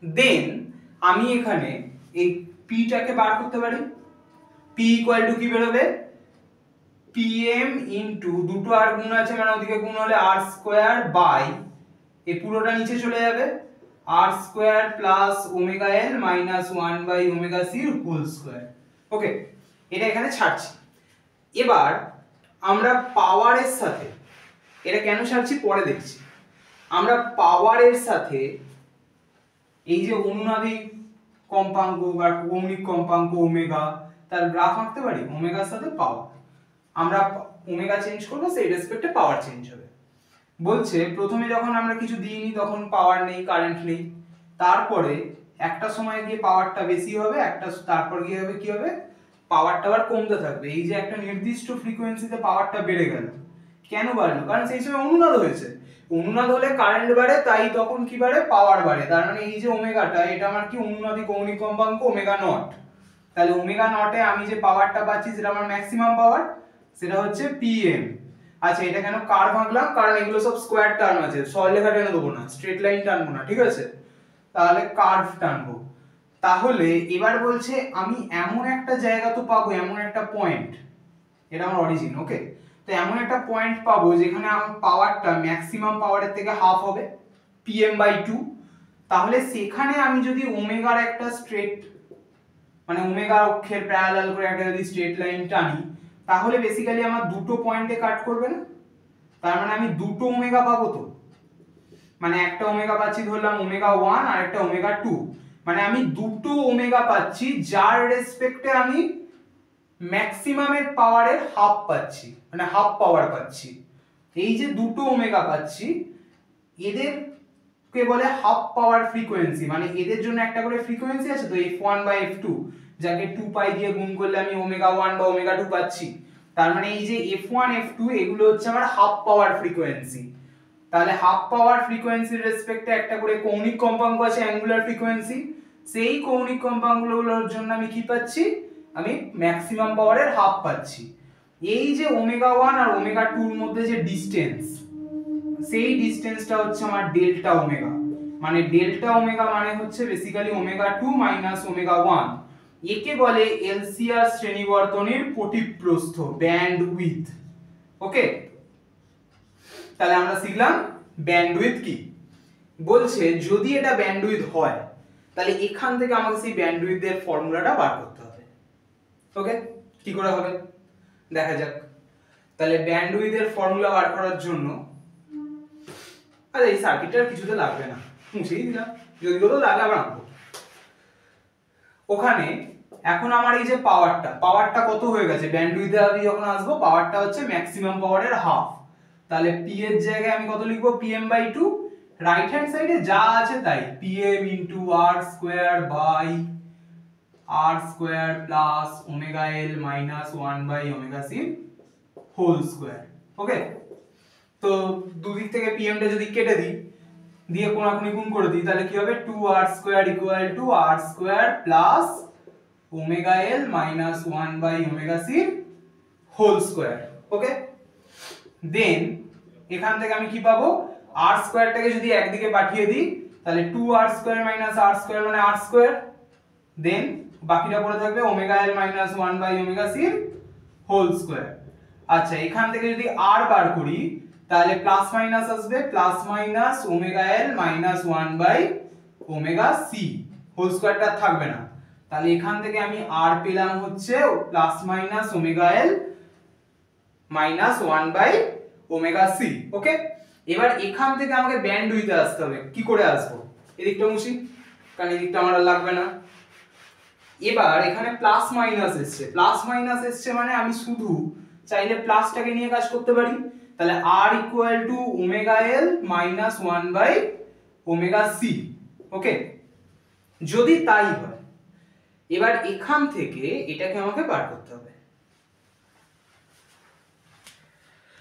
দেন আমি এখানে এই পিটাকে বার করতে পারি। পি ইকুয়াল টু কি বেরোবে, pm ইন্টু দুটো আর গুণ আছে মানে ওদিকে গুণ হলে আর স্কোয়ার বাই এই পুরোটা নিচে চলে যাবে আর square plus omega L minus 1 by omega C whole square. Okay, এটা এখানে ছাড়ছি। এবার আমরা পাওয়ারের সাথে, এটা কেন ছাড়ছি পরে দেখছি, আমরা পাওয়ারের সাথে এই যে অনুনাদিক কম্পাঙ্ক বা কৌণিক কম্পাঙ্ক ওমেগা তার গ্রাফ আঁকতে পারি। ওমেগার সাথে পাওয়ার, আমরা ওমেগা চেঞ্জ করবো, সেই রেসপেক্টে পাওয়ার চেঞ্জ হবে। বলছে প্রথমে যখন আমরা কিছু দিইনি তখন পাওয়ার নেই, কারেন্ট নেই, তারপরে একটা সময় গিয়ে পাওয়ারটা বেশি হবে, একটা তারপর গিয়ে হবে কি হবে, পাওয়ারটা আবার কমতে থাকবে। এই যে একটা নির্দিষ্ট ফ্রিকোয়েন্সিতে পাওয়ারটা বেড়ে গেল, কেন বাড়লো, কারণ সেই সময় অনুনাদ হয়েছে। অনুনাদ হলে কারেন্ট বাড়ে, তাই তখন কি বাড়ে, পাওয়ার বাড়ে। তার মানে এই যে ওমেগাটা, এটা আমার কি অনুনাদি কৌণিক কম্পাঙ্ক ওমেগা নট। তাহলে ওমেগা নটে আমি যে পাওয়ারটা পাচ্ছি সেটা আমার ম্যাক্সিমাম পাওয়ার, সেটা হচ্ছে পিএম। আচ্ছা, এটা কেন কার্ভ আঁকলাম, কারণ এগুলো সব স্কোয়ার টার্ম আছে, সরলরেখা টেনে দেবো না, স্ট্রেট লাইন টানবো না, ঠিক আছে, তাহলে কার্ভ টানবো। তাহলে এবার বলছে আমি এমন একটা জায়গা তো পাবো, এমন একটা পয়েন্ট, এটা আমার অরিজিন। ওকে, তো এমন একটা পয়েন্ট পাবো যেখানে আমার পাওয়ারটা ম্যাক্সিমাম পাওয়ারের থেকে হাফ হবে, pm/2। তাহলে সেখানে আমি যদি ওমেগার একটা স্ট্রেট, মানে ওমেগা অক্ষের প্যারালাল করে একটা যদি স্ট্রেট লাইন টানি, তাহলে বেসিক্যালি আমার দুটো পয়েন্টে কাট করবে না, তার মানে আমি দুটো ওমেগা পাবো। তো মানে একটা ওমেগা পাচ্ছি ধরলাম ওমেগা 1 আর একটা ওমেগা 2, মানে আমি দুটো ওমেগা পাচ্ছি যার রেসপেক্টে আমি ম্যাক্সিমামের পাওয়ারের হাফ পাচ্ছি, মানে হাফ পাওয়ার পাচ্ছি। এই যে দুটো ওমেগা পাচ্ছি, এদের কে বলে হাফ পাওয়ার ফ্রিকোয়েন্সি, মানে এদের জন্য একটা করে ফ্রিকোয়েন্সি আছে তো f1 বাই f2, যাকে 2 পাই দিয়ে গুণ করলে আমি ওমেগা 1 বা ওমেগা 2 পাচ্ছি। তার মানে এই যে f1 f2 এগুলো হচ্ছে আমার হাফ পাওয়ার ফ্রিকোয়েন্সি। তাহলে হাফ পাওয়ার ফ্রিকোয়েন্সির রেসপেক্টে একটা করে কৌণিক কম্পাঙ্ক আছে অ্যাঙ্গুলার ফ্রিকোয়েন্সি, সেই কৌণিক কম্পাঙ্কগুলোর জন্য আমি কি পাচ্ছি, আমি ম্যাক্সিমাম পাওয়ারের হাফ পাচ্ছি। এই যে ওমেগা 1 আর ওমেগা 2 এর মধ্যে যে ডিসটেন্স, সেই ডিসটেন্সটা হচ্ছে আমার ডেল্টা ওমেগা। মানে ডেল্টা ওমেগা মানে হচ্ছে বেসিক্যালি ওমেগা 2 মাইনাস ওমেগা 1। একে বলে এলসিআর শ্রেণীবর্তনীর পটিপ্রস্থ, ব্যান্ড উইথ। ওকে, তাহলে আমরা শিখলাম ব্যান্ডউইথ কি। বলছে যদি এটা ব্যান্ডউইথ হয় তাহলে এখান থেকে আমাকে সেই ব্যান্ডউইথের ফর্মুলাটা বার করতে হবে। ওকে, কি করে হবে দেখা যাক। তাহলে ব্যান্ডউইথের ফর্মুলা বার করার জন্য, আরে এই সার্কিটটার কিছুতে লাগবে না, মুছেই দিলাম, যদি কোনো লাগে আবার আনবো। ওখানে এখন আমার এই যে পাওয়ারটা কত হয়ে গেছে, ব্যান্ডউইথে আমি যখন আসবো পাওয়ারটা হচ্ছে ম্যাক্সিমাম পাওয়ারের হাফ। তাহলে পি এর জায়গায় আমি কত লিখবো, pm/2, রাইট হ্যান্ড সাইডে যা আছে তাই, pm into r square by r square plus omega l minus 1 by omega c whole square. Okay, তো দুদিক থেকে pm টা যদি কেটে দিই, দিয়ে কোণাকুণি গুণ করে দিই, তাহলে কি হবে, 2r square equal to r square plus omega l minus 1 by omega c whole square. Okay, then এখান থেকে আমি কি পাবো, r স্কয়ারটাকে যদি একদিকে পাঠিয়ে দিই তাহলে 2r square minus r square মানে r স্কয়ার, দেন বাকিটা পড়ে থাকবে omega l minus 1 by omega c whole square. আচ্ছা, এখান থেকে যদি r বার করি তাহলে প্লাস মাইনাস আসবে, plus minus omega l minus 1 by omega c whole স্কয়ারটা থাকবে না। তাহলে এখান থেকে আমি r পেলাম হচ্ছে plus minus omega l minus 1 by omega c। Okay, এবার এখান থেকে আমাকে ব্যান্ডউইথে আসতে হবে। কি করে আসবো, এদিকটা মুছি কারণ এদিকটা আমার লাগবে না। এবার এখানে প্লাস মাইনাস এসছে মানে আমি শুধু চাইলে প্লাসটাকে নিয়ে কাজ করতে পারি। তাহলে r equal to omega l minus 1 by omega c। Okay, যদি তাই হয় এবার এখান থেকে এটাকে আমাকে বার করতে হবে।